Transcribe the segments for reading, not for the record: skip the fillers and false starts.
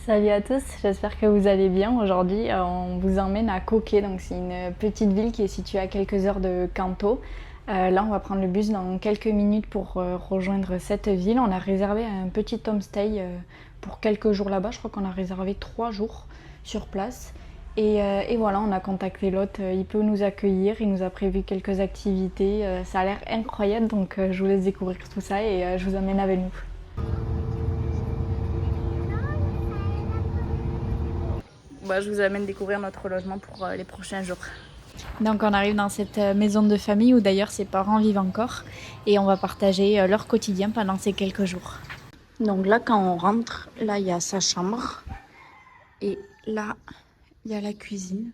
Salut à tous, j'espère que vous allez bien. Aujourd'hui, on vous emmène à Coquet, donc c'est une petite ville qui est située à quelques heures de Canto. Là, on va prendre le bus dans quelques minutes pour rejoindre cette ville. On a réservé un petit homestay pour quelques jours là-bas. Je crois qu'on a réservé 3 jours sur place. Et voilà, on a contacté l'hôte, il peut nous accueillir, il nous a prévu quelques activités. Ça a l'air incroyable, donc je vous laisse découvrir tout ça et je vous emmène avec nous. Je vous amène découvrir notre logement pour les prochains jours. Donc on arrive dans cette maison de famille où d'ailleurs ses parents vivent encore et on va partager leur quotidien pendant ces quelques jours. Donc là quand on rentre, là il y a sa chambre et là il y a la cuisine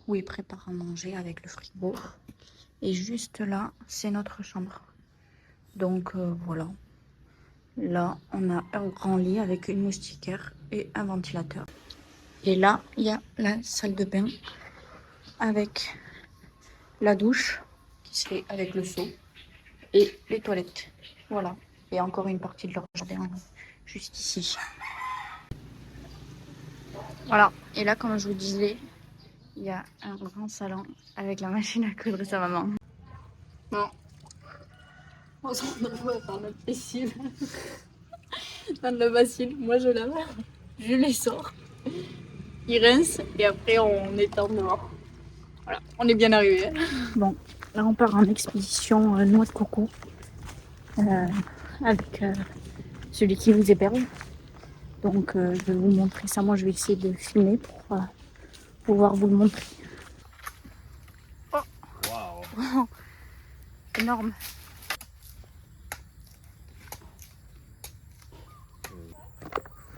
où il prépare à manger avec le frigo. Et juste là c'est notre chambre. Donc voilà. Là on a un grand lit avec une moustiquaire et un ventilateur. Et là, il y a la salle de bain avec la douche qui se fait avec le seau et les toilettes. Voilà. Et encore une partie de leur jardin juste ici. Voilà. Et là, comme je vous disais, il y a un grand salon avec la machine à coudre de sa maman. Bon. On se retrouve à faire notre lessive dans le bassine. Moi, je lave. Je les sors. Ils rincent et après on étend dehors. Voilà, on est bien arrivé. Bon, là on part en expédition noix de coco avec celui qui vous héberge. Donc je vais vous montrer ça. Moi je vais essayer de filmer pour pouvoir vous le montrer. Oh, wow. Énorme.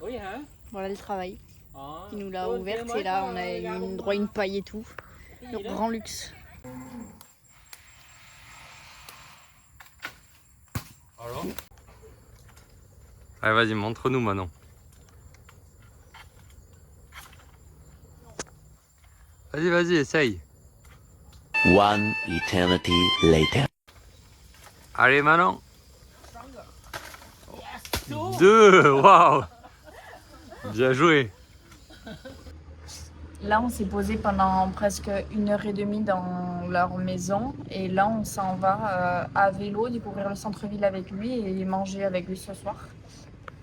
Oui, hein? Voilà le travail. Il nous l'a ouverte et là on a eu droit à une paille et tout. Le grand luxe. Alors? Allez, vas-y, montre-nous Manon. Vas-y, vas-y, essaye. One eternity later. Allez, Manon. 2, waouh! Bien joué. Là, on s'est posé pendant presque 1h30 dans leur maison. Et là, on s'en va à vélo, découvrir le centre-ville avec lui et manger avec lui ce soir.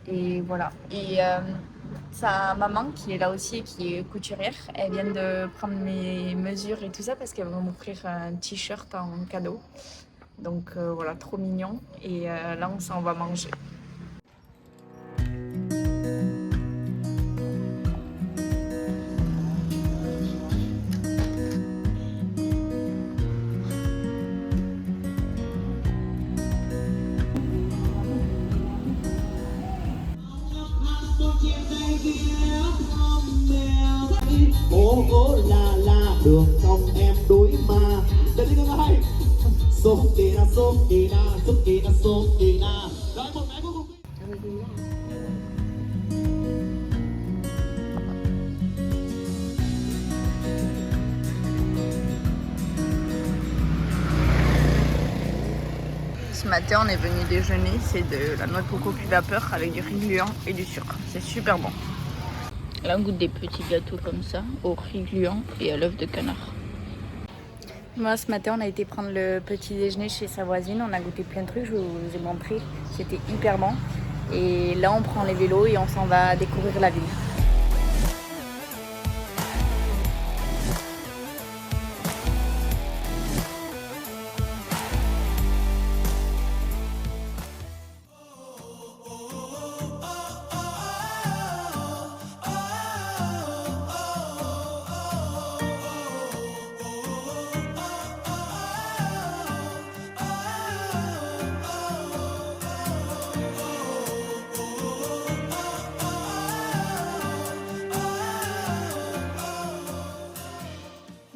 Et voilà. Et sa maman, qui est là aussi et qui est couturière, elle vient de prendre mes mesures et tout ça parce qu'elle va m'offrir un t-shirt en cadeau. Donc voilà, trop mignon. Et là, on s'en va manger. Đường trong em đối mà để đi ngân hay sốt kỳ na sốt kỳ na sốt kỳ na sốt kỳ na rồi một cái cuối cùng. Ce matin, on est venu déjeuner, c'est de la noix de coco cuit vapeur avec du riz gluant et du sucre. C'est super bon. Là, on goûte des petits gâteaux comme ça, au riz gluant et à l'œuf de canard. Moi, ce matin, on a été prendre le petit déjeuner chez sa voisine. On a goûté plein de trucs, je vous ai montré. C'était hyper bon. Et là, on prend les vélos et on s'en va découvrir la ville.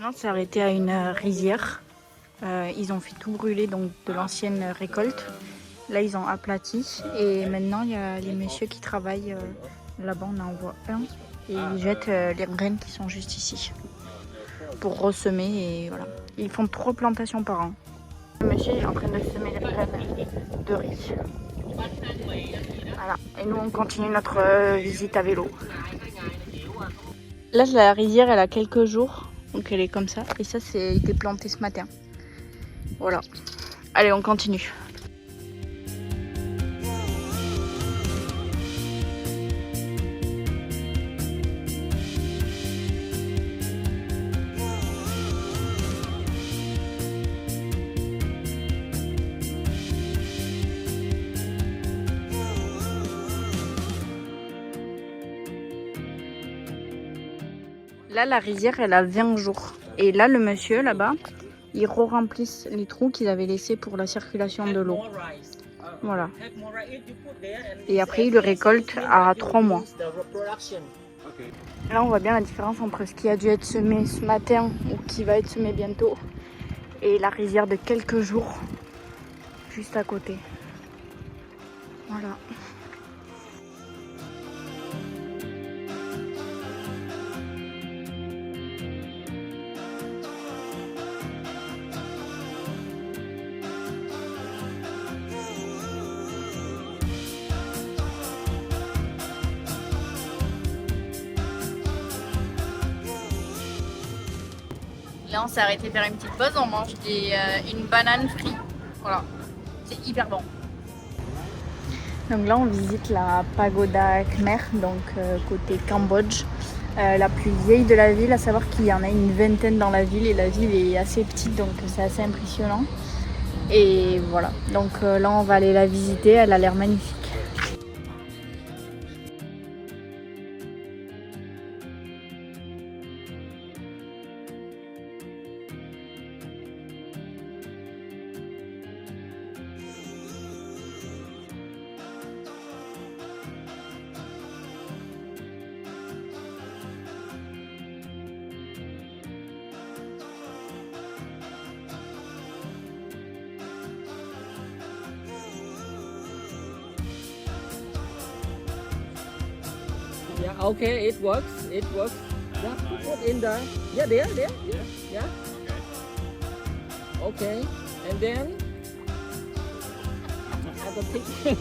On s'est arrêté à une rizière. Ils ont fait tout brûler, donc de l'ancienne récolte. Là, ils ont aplati. Et maintenant, il y a les messieurs qui travaillent. Là-bas, on en voit un. Et ils jettent les graines qui sont juste ici. Pour ressemer. Et voilà. Ils font 3 plantations par an. Le monsieur est en train de semer les graines de riz. Voilà, et nous on continue notre visite à vélo. Là la rizière elle a quelques jours, donc elle est comme ça, et ça c'est été planté ce matin. Voilà, allez on continue. Là, la rizière, elle a 20 jours. Et là, le monsieur, là-bas, il re-remplisse les trous qu'ils avaient laissés pour la circulation de l'eau. Voilà. Et après, il le récolte à 3 mois. Là, on voit bien la différence entre ce qui a dû être semé ce matin ou qui va être semé bientôt et la rizière de quelques jours juste à côté. Voilà. Là, on s'est arrêté faire une petite pause, on mange une banane frite. Voilà, c'est hyper bon. Donc là, on visite la pagoda Khmer, donc côté Cambodge, la plus vieille de la ville, à savoir qu'il y en a une vingtaine dans la ville et la ville est assez petite, donc c'est assez impressionnant. Et voilà, donc là, on va aller la visiter, elle a l'air magnifique. Yeah, okay, it works. It works. Yeah, put in the. Yeah, there. Yeah. Okay, and then have a picture.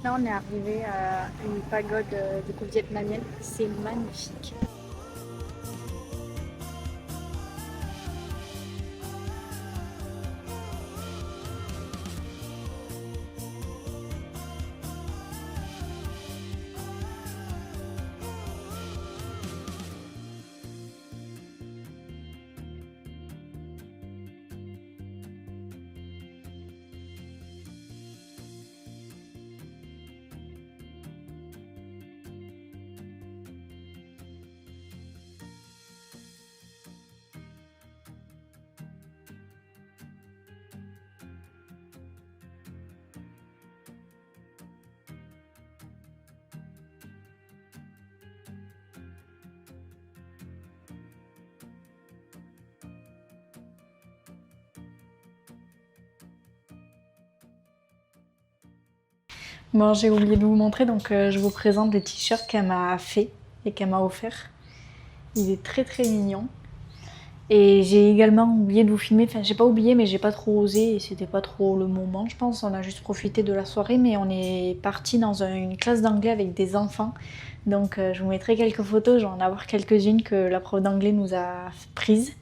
Là, on est arrivé à une pagode du coup vietnamienne. C'est magnifique. Bon, j'ai oublié de vous montrer, donc je vous présente le t-shirt qu'elle m'a fait et qu'elle m'a offert. Il est très très mignon. Et j'ai également oublié de vous filmer, enfin j'ai pas oublié mais j'ai pas trop osé et c'était pas trop le moment je pense. On a juste profité de la soirée mais on est parti dans une classe d'anglais avec des enfants. Donc je vous mettrai quelques photos, je vais en avoir quelques-unes que la prof d'anglais nous a prises.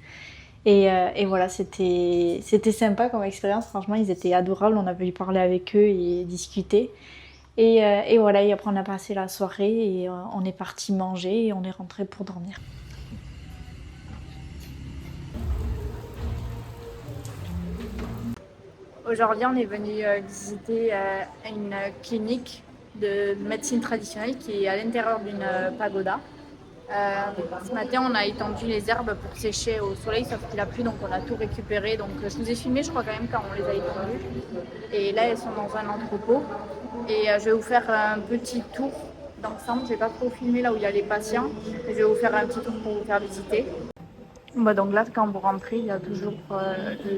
Et voilà, c'était sympa comme expérience, franchement ils étaient adorables, on a pu parler avec eux et discuter. Et voilà, et après on a passé la soirée et on est parti manger et on est rentré pour dormir. Aujourd'hui, on est venu visiter une clinique de médecine traditionnelle qui est à l'intérieur d'une pagoda. Ce matin, on a étendu les herbes pour sécher au soleil, sauf qu'il a plu, donc on a tout récupéré. Donc je vous ai filmé, je crois quand même, quand on les a étendues. Et là, elles sont dans un entrepôt. Et je vais vous faire un petit tour d'ensemble. Je vais pas trop filmer là où il y a les patients. Je vais vous faire un petit tour pour vous faire visiter. Bah donc là, quand vous rentrez, il y a toujours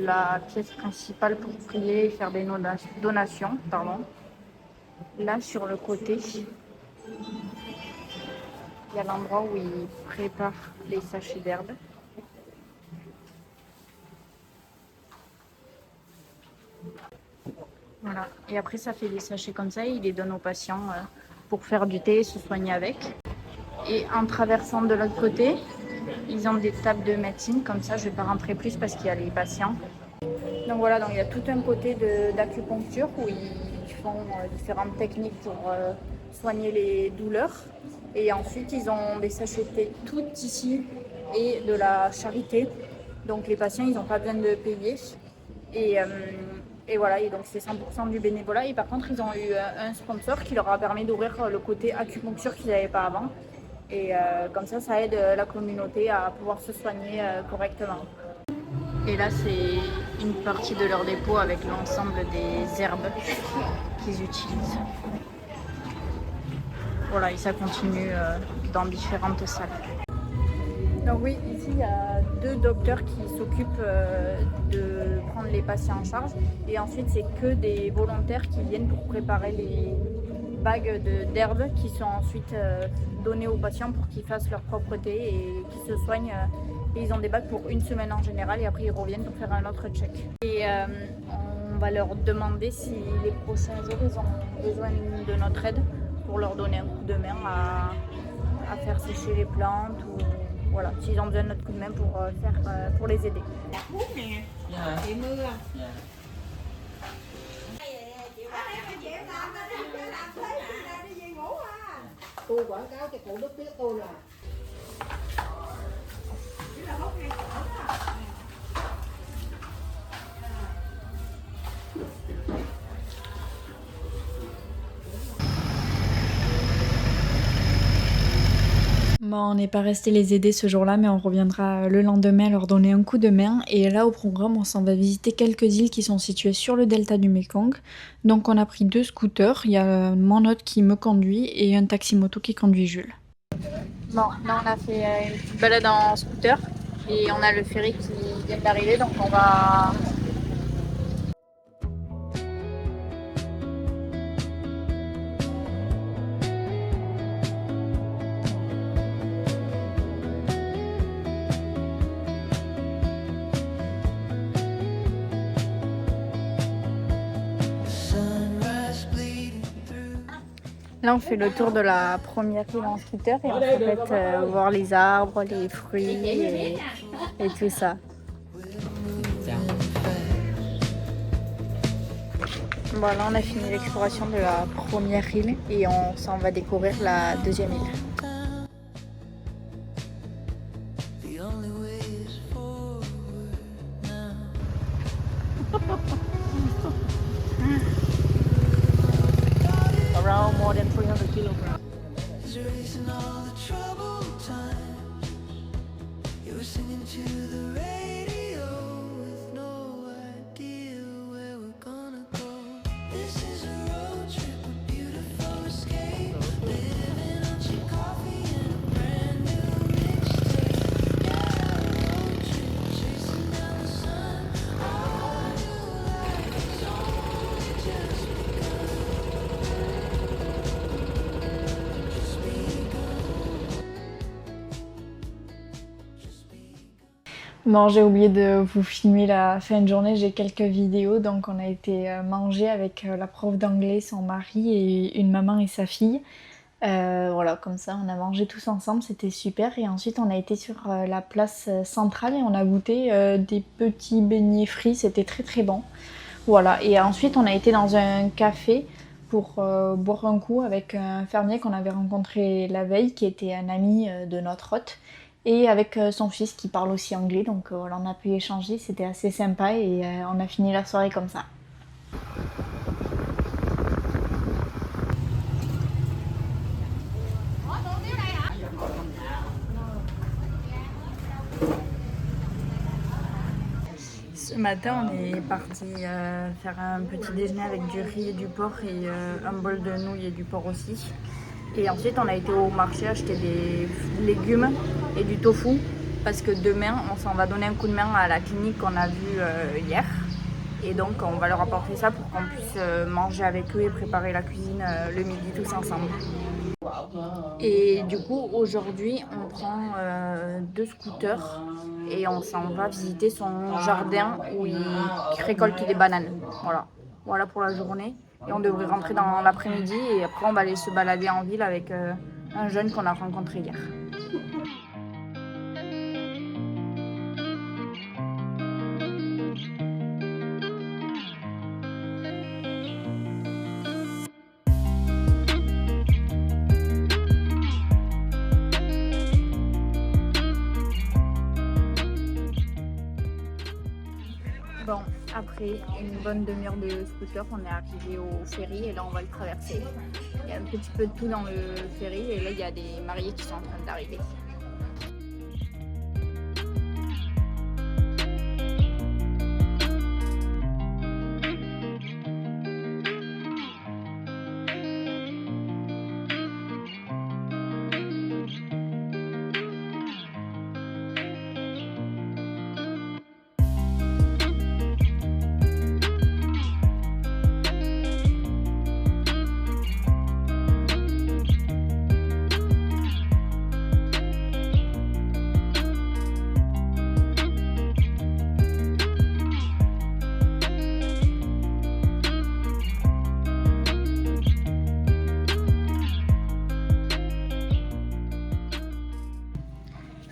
la pièce principale pour prier et faire des donations. Pardon. Là, sur le côté, il y a l'endroit où ils préparent les sachets d'herbe. Voilà. Et après, ça fait des sachets comme ça et ils les donnent aux patients pour faire du thé et se soigner avec. Et en traversant de l'autre côté, ils ont des tables de médecine, comme ça je ne vais pas rentrer plus parce qu'il y a les patients. Donc voilà, donc il y a tout un côté d'acupuncture où ils font différentes techniques pour soigner les douleurs. Et ensuite ils ont des sachets de thé tout ici et de la charité. Donc les patients ils n'ont pas besoin de payer. Et voilà, et donc c'est 100% du bénévolat. Et par contre ils ont eu un sponsor qui leur a permis d'ouvrir le côté acupuncture qu'ils n'avaient pas avant. Et comme ça aide la communauté à pouvoir se soigner correctement. Et là, c'est une partie de leur dépôt avec l'ensemble des herbes qu'ils utilisent. Voilà, et ça continue dans différentes salles. Donc oui, ici, il y a 2 docteurs qui s'occupent de prendre les patients en charge. Et ensuite, c'est que des volontaires qui viennent pour préparer les bagues d'herbes qui sont ensuite données aux patients pour qu'ils fassent leur propre thé et qu'ils se soignent. Et ils ont des bagues pour 1 semaine en général et après ils reviennent pour faire un autre check. Et on va leur demander si les prochains jours ils ont besoin de notre aide pour leur donner un coup de main à faire sécher les plantes ou voilà, s'ils ont besoin de notre coup de main pour les aider. Tôi quảng cáo cho cụ đất nước tôi là Bon, on n'est pas resté les aider ce jour-là, mais on reviendra le lendemain leur donner un coup de main. Et là, au programme, on s'en va visiter quelques îles qui sont situées sur le delta du Mekong. Donc, on a pris 2 scooters. Il y a mon hôte qui me conduit et un taxi-moto qui conduit Jules. Bon, là, on a fait une petite balade en scooter et on a le ferry qui vient d'arriver, donc on va... Là, on fait le tour de la première île en scooter et on peut voir les arbres, les fruits et tout ça. Bon, là, on a fini l'exploration de la première île et on s'en va découvrir la deuxième île. Around more than 300 kilograms. Bon, j'ai oublié de vous filmer la fin de journée, j'ai quelques vidéos. Donc on a été manger avec la prof d'anglais, son mari et une maman et sa fille. Voilà, comme ça on a mangé tous ensemble, c'était super. Et ensuite on a été sur la place centrale et on a goûté des petits beignets frits, c'était très très bon. Voilà, et ensuite on a été dans un café pour boire un coup avec un fermier qu'on avait rencontré la veille, qui était un ami de notre hôte, et avec son fils qui parle aussi anglais. Donc voilà, on a pu échanger, c'était assez sympa et on a fini la soirée comme ça. Ce matin, on est parti faire un petit déjeuner avec du riz et du porc et un bol de nouilles et du porc aussi. Et ensuite, on a été au marché acheter des légumes et du tofu parce que demain, on s'en va donner un coup de main à la clinique qu'on a vue hier. Et donc, on va leur apporter ça pour qu'on puisse manger avec eux et préparer la cuisine le midi tous ensemble. Et du coup, aujourd'hui, on prend 2 scooters et on s'en va visiter son jardin où il récolte des bananes. Voilà pour la journée. Et on devrait rentrer dans l'après-midi et après on va aller se balader en ville avec un jeune qu'on a rencontré hier. Bon, après une bonne demi-heure de scooter, on est arrivé au ferry et là on va le traverser. Il y a un petit peu de tout dans le ferry et là il y a des mariés qui sont en train d'arriver.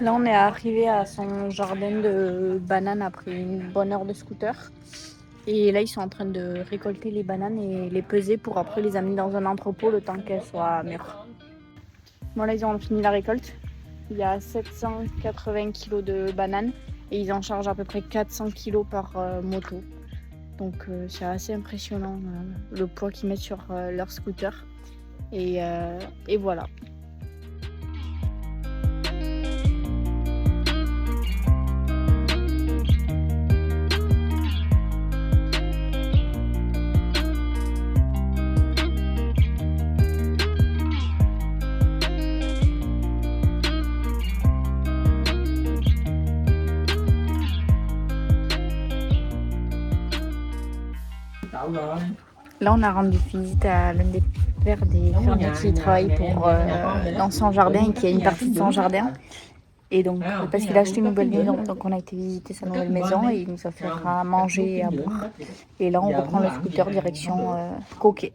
Là, on est arrivé à son jardin de bananes après une bonne heure de scooter. Et là, ils sont en train de récolter les bananes et les peser pour après les amener dans un entrepôt le temps qu'elles soient mûres. Bon, là, ils ont fini la récolte. Il y a 780 kg de bananes et ils en chargent à peu près 400 kg par moto. Donc, c'est assez impressionnant le poids qu'ils mettent sur leur scooter. Et voilà. Là, on a rendu visite à l'un des pères des fermiers qui travaille dans son jardin et qui a une partie de son jardin. Et donc, parce qu'il a acheté une nouvelle maison, donc on a été visiter sa nouvelle maison et il nous a fait à manger et à boire. Et là, on reprend le scooter direction Coquet.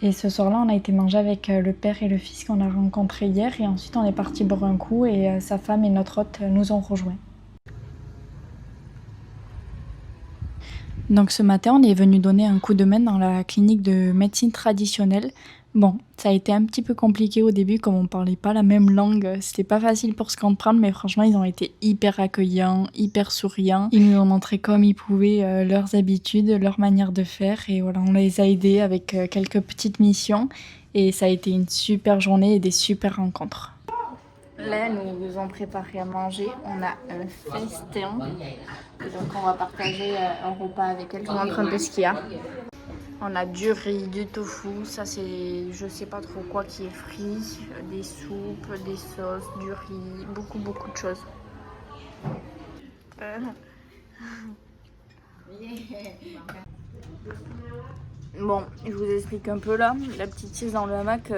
Et ce soir-là, on a été manger avec le père et le fils qu'on a rencontrés hier. Et ensuite, on est parti boire un coup et sa femme et notre hôte nous ont rejoints. Donc ce matin, on est venu donner un coup de main dans la clinique de médecine traditionnelle. Bon, ça a été un petit peu compliqué au début, comme on parlait pas la même langue, c'était pas facile pour se comprendre, mais franchement, ils ont été hyper accueillants, hyper souriants. Ils nous ont montré comme ils pouvaient leurs habitudes, leur manière de faire, et voilà, on les a aidés avec quelques petites missions, et ça a été une super journée et des super rencontres. Là, nous nous ont préparé à manger, on a un festin, et donc on va partager un repas avec elle. Je vous montre un peu ce qu'il y a. On a du riz, du tofu, ça c'est je sais pas trop quoi qui est frit, des soupes, des sauces, du riz, beaucoup de choses. Bon, je vous explique un peu là, la petite sieste dans le hamac,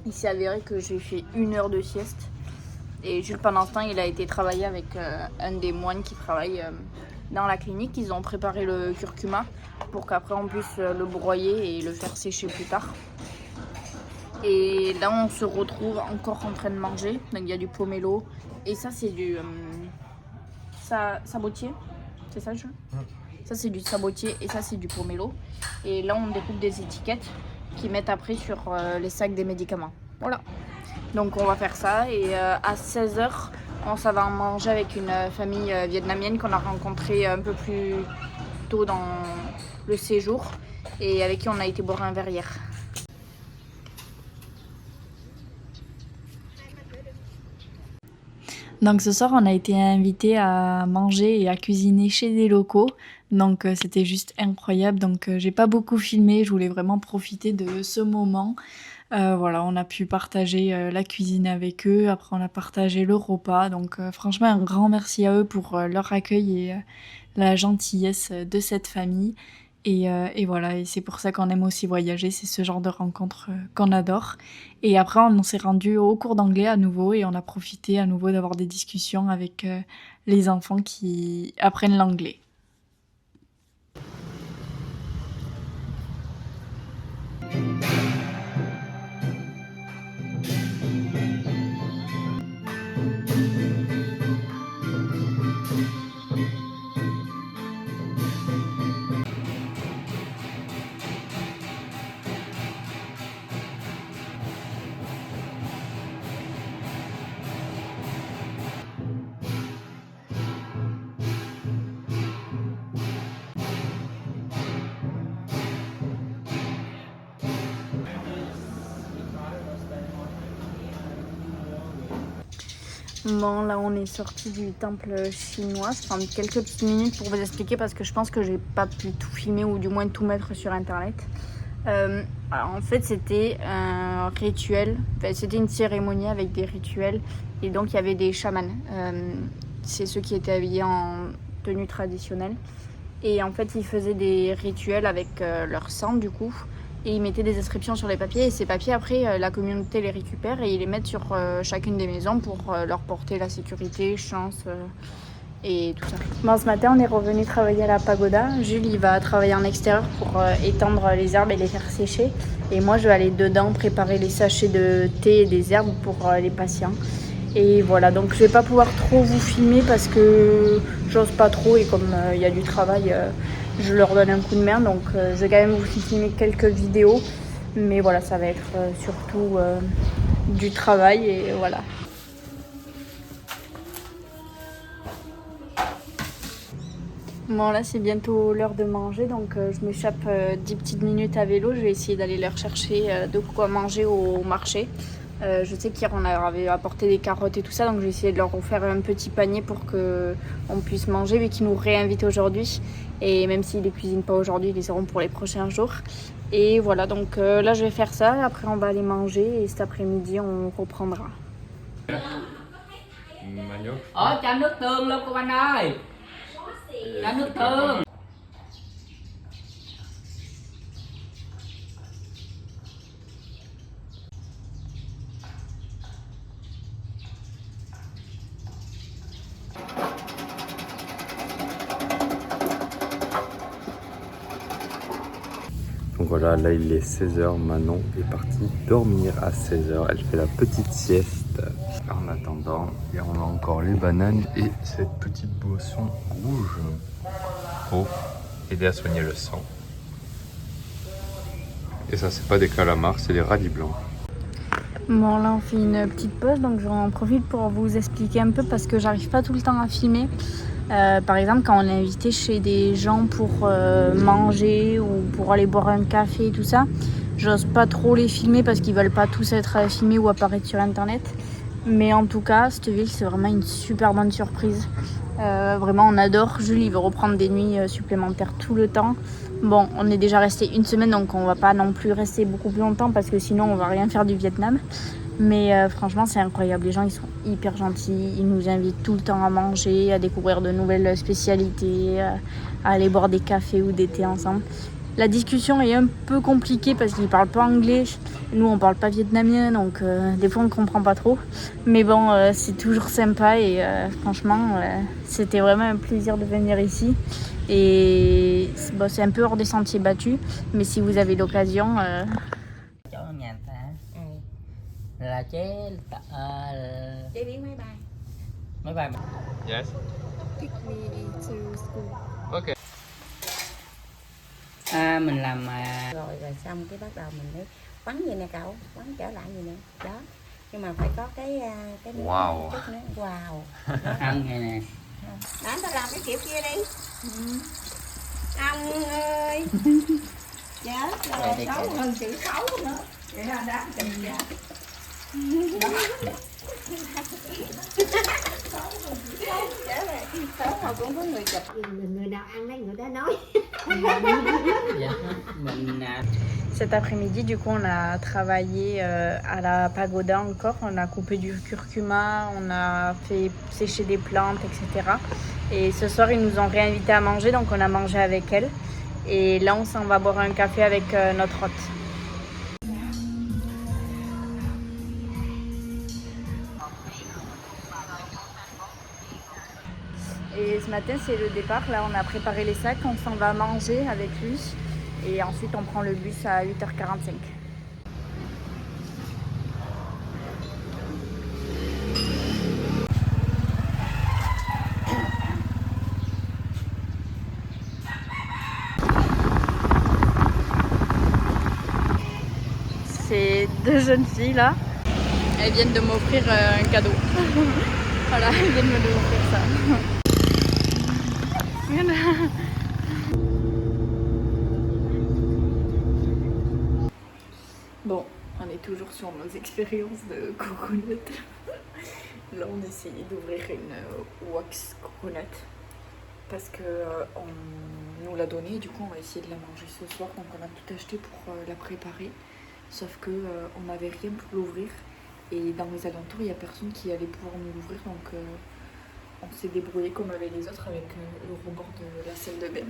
il s'est avéré que j'ai fait 1 heure de sieste Et Jules, pendant ce temps, il a été travailler avec un des moines qui travaille dans la clinique. Ils ont préparé le curcuma pour qu'après on puisse le broyer et le faire sécher plus tard. Et là, on se retrouve encore en train de manger. Donc il y a du pomelo. Et ça, c'est du sabotier. C'est ça, Jules? Ça, c'est du sabotier et ça, c'est du pomelo. Et là, on découpe des étiquettes qu'ils mettent après sur les sacs des médicaments. Voilà. Donc on va faire ça et à 16h, on s'en va en manger avec une famille vietnamienne qu'on a rencontrée un peu plus tôt dans le séjour et avec qui on a été boire un verre hier. Donc ce soir, on a été invités à manger et à cuisiner chez des locaux. Donc c'était juste incroyable. Donc j'ai pas beaucoup filmé, je voulais vraiment profiter de ce moment. Voilà, on a pu partager la cuisine avec eux, après on a partagé le repas. Donc franchement, un grand merci à eux pour leur accueil et la gentillesse de cette famille. Et voilà, et c'est pour ça qu'on aime aussi voyager, c'est ce genre de rencontres qu'on adore. Et après, on s'est rendu au cours d'anglais à nouveau et on a profité à nouveau d'avoir des discussions avec les enfants qui apprennent l'anglais. Bon, là on est sorti du temple chinois. Je prends quelques petites minutes pour vous expliquer parce que je pense que j'ai pas pu tout filmer ou du moins tout mettre sur internet. Alors en fait c'était un rituel, enfin, c'était une cérémonie avec des rituels et donc il y avait des chamans. C'est ceux qui étaient habillés en tenue traditionnelle et en fait ils faisaient des rituels avec leur sang du coup. Et ils mettaient des inscriptions sur les papiers et ces papiers après la communauté les récupère et ils les mettent sur chacune des maisons pour leur porter la sécurité, chance et tout ça. Bon, ce matin on est revenu travailler à la pagoda. Jules il va travailler en extérieur pour étendre les herbes et les faire sécher et moi je vais aller dedans préparer les sachets de thé et des herbes pour les patients. Et voilà, donc je vais pas pouvoir trop vous filmer parce que j'ose pas trop et comme il y a du travail, je leur donne un coup de main. Donc je vais quand même vous filmer quelques vidéos. Mais voilà, ça va être surtout du travail et voilà. Bon là c'est bientôt l'heure de manger donc je m'échappe 10 petites minutes à vélo. Je vais essayer d'aller leur chercher de quoi manger au marché. Je sais qu'hier on avait apporté des carottes et tout ça, donc je vais essayer de leur faire un petit panier pour qu'on puisse manger vu qu'ils nous réinvitent aujourd'hui. Et même s'ils ne les cuisinent pas aujourd'hui, ils les seront pour les prochains jours. Et voilà, donc là je vais faire ça, après on va aller manger et cet après-midi on reprendra. Cho nước tương luôn cô anh ơi. Cho nước tương. Donc voilà, là il est 16h, Manon est partie dormir à 16h, elle fait la petite sieste. En attendant, et on a encore les bananes et cette petite boisson rouge pour aider à soigner le sang. Et ça c'est pas des calamars, c'est des radis blancs. Bon là on fait une petite pause donc j'en profite pour vous expliquer un peu parce que j'arrive pas tout le temps à filmer. Par exemple quand on est invité chez des gens pour manger ou pour aller boire un café et tout ça, j'ose pas trop les filmer parce qu'ils veulent pas tous être filmés ou apparaître sur internet. Mais en tout cas cette ville c'est vraiment une super bonne surprise. Vraiment on adore. Jules il veut reprendre des nuits supplémentaires tout le temps. Bon on est déjà resté une semaine donc on va pas non plus rester beaucoup plus longtemps parce que sinon on va rien faire du Vietnam. Mais franchement c'est incroyable, les gens ils sont hyper gentils, ils nous invitent tout le temps à manger, à découvrir de nouvelles spécialités, à aller boire des cafés ou des thés ensemble. La discussion est un peu compliquée parce qu'ils parlent pas anglais. Nous, on parle pas vietnamien, donc des fois, on comprend pas trop. Mais bon, c'est toujours sympa et franchement, c'était vraiment un plaisir de venir ici. Et bon, c'est un peu hors des sentiers battus, mais si vous avez l'occasion... Chỗ nhà ta là chế Chế biến máy bay. máy bay. Yes. Take me to school. Okay. Mình làm Rồi xong cái bắt đầu mình mới quấn vậy nè cậu, quấn trở lại vậy nè. Đó. Nhưng mà phải có cái Wow. chút nữa. Wow. ăn này nè. Đó, tao làm cái kiểu kia đi. Ông ơi. Chết rồi, xấu hơn chữ xấu nữa. Vậy là đã chừng ra. Xấu mà cũng có người chụp. Người nào ăn đấy người đó nói. Dạ. Mình Cet après-midi, du coup, on a travaillé à la pagoda encore. On a coupé du curcuma, on a fait sécher des plantes, etc. Et ce soir, ils nous ont réinvités à manger, donc on a mangé avec elle. Et là, on s'en va boire un café avec notre hôte. Et ce matin, c'est le départ. Là, on a préparé les sacs, on s'en va manger avec lui. Et ensuite, on prend le bus à 8h45. Ces deux jeunes filles là, elles viennent de m'offrir un cadeau. Voilà, elles viennent de m'offrir ça. Voilà. Bon, on est toujours sur nos expériences de coconut. Là, on essayait d'ouvrir une wax coconut parce que on nous l'a donnée. Du coup, on va essayer de la manger ce soir. Donc, on a tout acheté pour la préparer. Sauf que on n'avait rien pour l'ouvrir. Et dans les alentours, il n'y a personne qui allait pouvoir nous l'ouvrir. Donc, on s'est débrouillé comme avec les autres avec le rebord de la salle de bain.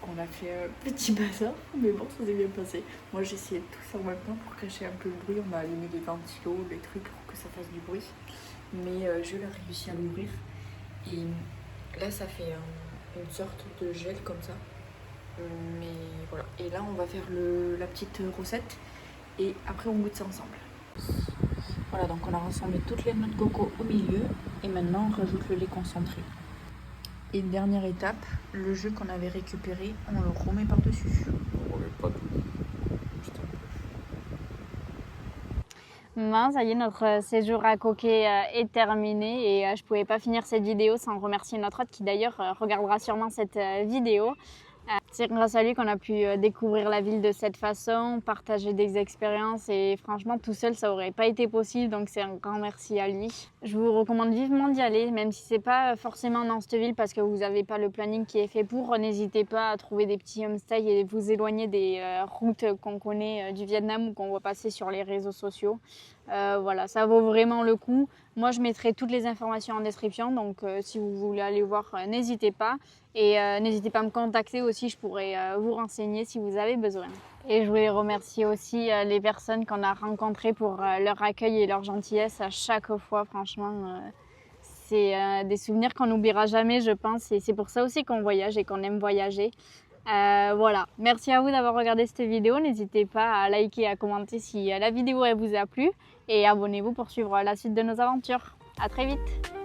On a fait un petit bazar, mais bon, ça s'est bien passé. Moi, j'ai essayé de tout ça en même temps pour cacher un peu le bruit. On a allumé des ventilos, des trucs pour que ça fasse du bruit. Mais je l'ai réussi à l'ouvrir. Et là, ça fait une sorte de gel comme ça. Mais voilà. Et là, on va faire la petite recette. Et après, on goûte ça ensemble. Voilà, donc on a rassemblé toutes les noix de coco au milieu. Et maintenant, on rajoute le lait concentré. Et dernière étape, le jus qu'on avait récupéré, on le remet par-dessus. On remet pas tout. Juste un peu. Bon, ça y est, notre séjour à Coquet est terminé et je pouvais pas finir cette vidéo sans remercier notre hôte qui d'ailleurs regardera sûrement cette vidéo. C'est grâce à lui qu'on a pu découvrir la ville de cette façon, partager des expériences et franchement tout seul ça aurait pas été possible, donc c'est un grand merci à lui. Je vous recommande vivement d'y aller, même si c'est pas forcément dans cette ville parce que vous n'avez pas le planning qui est fait pour. N'hésitez pas à trouver des petits homestays et vous éloigner des routes qu'on connaît du Vietnam ou qu'on voit passer sur les réseaux sociaux. Voilà, ça vaut vraiment le coup. Moi, je mettrai toutes les informations en description, donc si vous voulez aller voir, n'hésitez pas. Et n'hésitez pas à me contacter aussi, je pourrais vous renseigner si vous avez besoin. Et je voulais remercier aussi les personnes qu'on a rencontrées pour leur accueil et leur gentillesse à chaque fois. Franchement, c'est des souvenirs qu'on n'oubliera jamais, je pense. Et c'est pour ça aussi qu'on voyage et qu'on aime voyager. Voilà, merci à vous d'avoir regardé cette vidéo. N'hésitez pas à liker et à commenter si la vidéo elle vous a plu. Et abonnez-vous pour suivre la suite de nos aventures. À très vite!